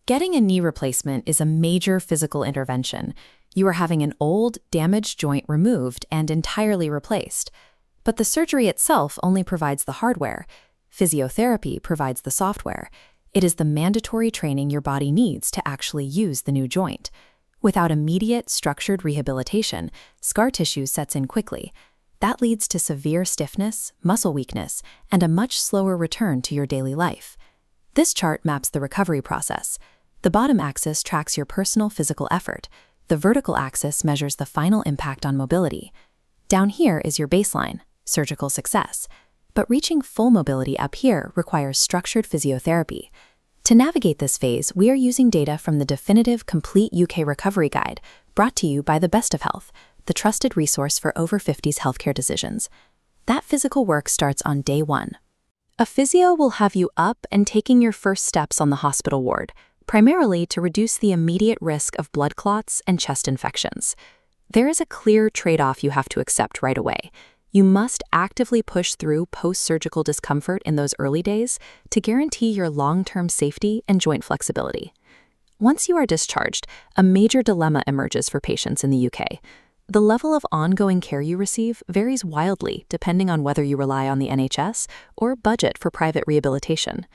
Getting a knee replacement is a major physical intervention. You are having an old, damaged joint removed and entirely replaced. But the surgery itself only provides the hardware. Physiotherapy provides the software. It is the mandatory training your body needs to actually use the new joint. Without immediate, structured rehabilitation, scar tissue sets in quickly. That leads to severe stiffness, muscle weakness, and a much slower return to your daily life. This chart maps the recovery process. The bottom axis tracks your personal physical effort. The vertical axis measures the final impact on mobility. Down here is your baseline, surgical success. But reaching full mobility up here requires structured physiotherapy. To navigate this phase, we are using data from the definitive Complete UK Recovery Guide, brought to you by the Best of Health, the trusted resource for over 50s healthcare decisions. That physical work starts on day 1. A physio will have you up and taking your first steps on the hospital ward, primarily to reduce the immediate risk of blood clots and chest infections. There is a clear trade-off you have to accept right away. You must actively push through post-surgical discomfort in those early days to guarantee your long-term safety and joint flexibility. Once you are discharged, a major dilemma emerges for patients in the UK. The level of ongoing care you receive varies wildly depending on whether you rely on the NHS or budget for private rehabilitation.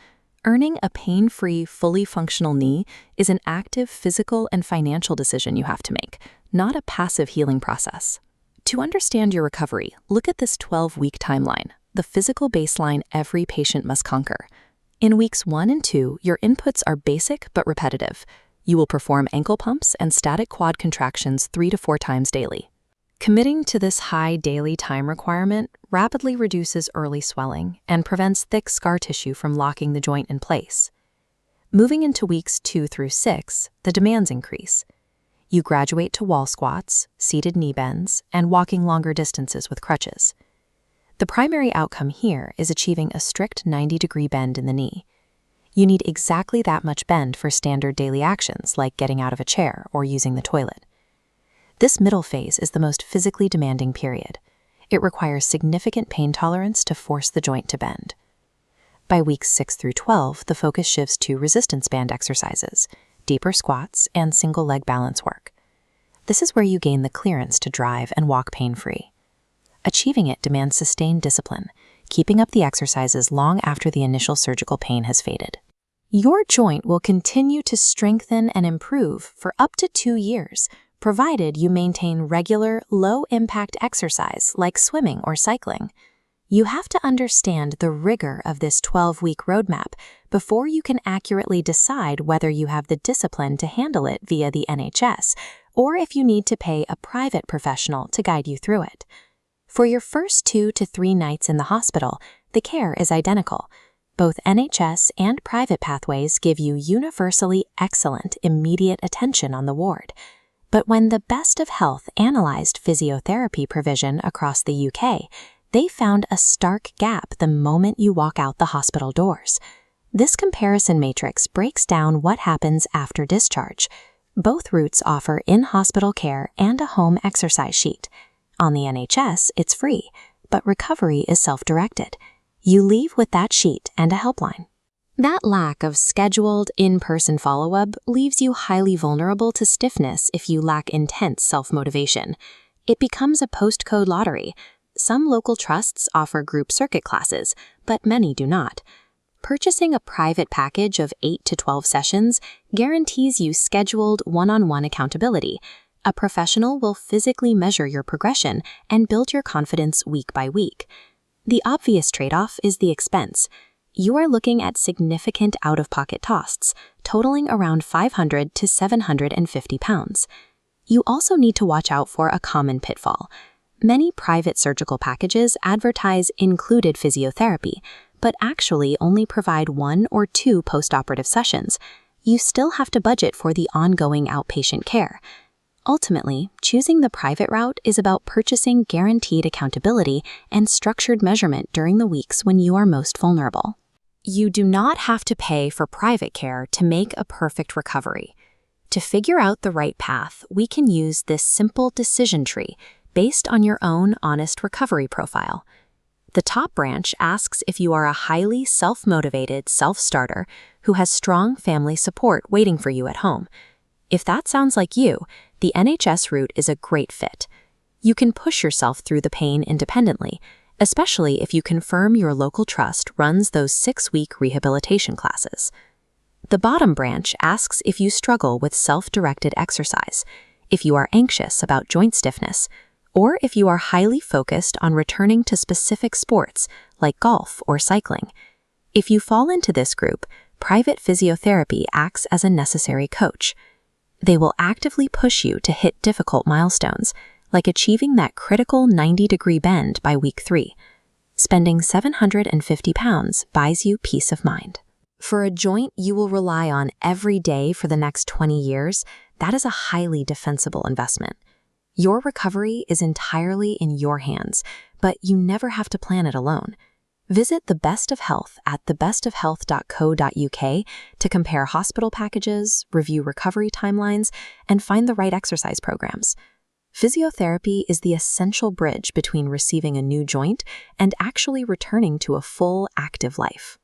Earning a pain-free, fully functional knee is an active physical and financial decision you have to make, not a passive healing process. To understand your recovery, look at this 12-week timeline, the physical baseline every patient must conquer. In weeks 1 and 2, your inputs are basic but repetitive. You will perform ankle pumps and static quad contractions 3 to 4 times daily. Committing to this high daily time requirement rapidly reduces early swelling and prevents thick scar tissue from locking the joint in place. Moving into weeks 2 through 6, the demands increase. You graduate to wall squats, seated knee bends, and walking longer distances with crutches. The primary outcome here is achieving a strict 90-degree bend in the knee. You need exactly that much bend for standard daily actions like getting out of a chair or using the toilet. This middle phase is the most physically demanding period. It requires significant pain tolerance to force the joint to bend. By weeks 6 through 12, the focus shifts to resistance band exercises, deeper squats, and single leg balance work. This is where you gain the clearance to drive and walk pain-free. Achieving it demands sustained discipline, keeping up the exercises long after the initial surgical pain has faded. Your joint will continue to strengthen and improve for up to 2 years, provided you maintain regular, low-impact exercise like swimming or cycling. You have to understand the rigor of this 12-week roadmap before you can accurately decide whether you have the discipline to handle it via the NHS, or if you need to pay a private professional to guide you through it. For your first 2 to 3 nights in the hospital, the care is identical. Both NHS and private pathways give you universally excellent immediate attention on the ward. But when the Best of Health analyzed physiotherapy provision across the UK, they found a stark gap the moment you walk out the hospital doors. This comparison matrix breaks down what happens after discharge. Both routes offer in-hospital care and a home exercise sheet. On the NHS, it's free, but recovery is self-directed. You leave with that sheet and a helpline. That lack of scheduled, in-person follow-up leaves you highly vulnerable to stiffness if you lack intense self-motivation. It becomes a postcode lottery. Some local trusts offer group circuit classes, but many do not. Purchasing a private package of 8 to 12 sessions guarantees you scheduled one-on-one accountability. A professional will physically measure your progression and build your confidence week by week. The obvious trade-off is the expense. You are looking at significant out-of-pocket costs, totaling around £500 to £750. You also need to watch out for a common pitfall. Many private surgical packages advertise included physiotherapy, but actually only provide 1 or 2 post-operative sessions. You still have to budget for the ongoing outpatient care. Ultimately, choosing the private route is about purchasing guaranteed accountability and structured measurement during the weeks when you are most vulnerable. You do not have to pay for private care to make a perfect recovery. To figure out the right path, we can use this simple decision tree based on your own honest recovery profile. The top branch asks if you are a highly self-motivated self-starter who has strong family support waiting for you at home. If that sounds like you, the NHS route is a great fit. You can push yourself through the pain independently, especially if you confirm your local trust runs those 6-week rehabilitation classes. The bottom branch asks if you struggle with self-directed exercise, if you are anxious about joint stiffness, or if you are highly focused on returning to specific sports like golf or cycling. If you fall into this group, private physiotherapy acts as a necessary coach. They will actively push you to hit difficult milestones, like achieving that critical 90-degree bend by week 3. Spending £750 buys you peace of mind. For a joint you will rely on every day for the next 20 years, that is a highly defensible investment. Your recovery is entirely in your hands, but you never have to plan it alone. Visit The Best of Health at thebestofhealth.co.uk to compare hospital packages, review recovery timelines, and find the right exercise programs. Physiotherapy is the essential bridge between receiving a new joint and actually returning to a full, active life.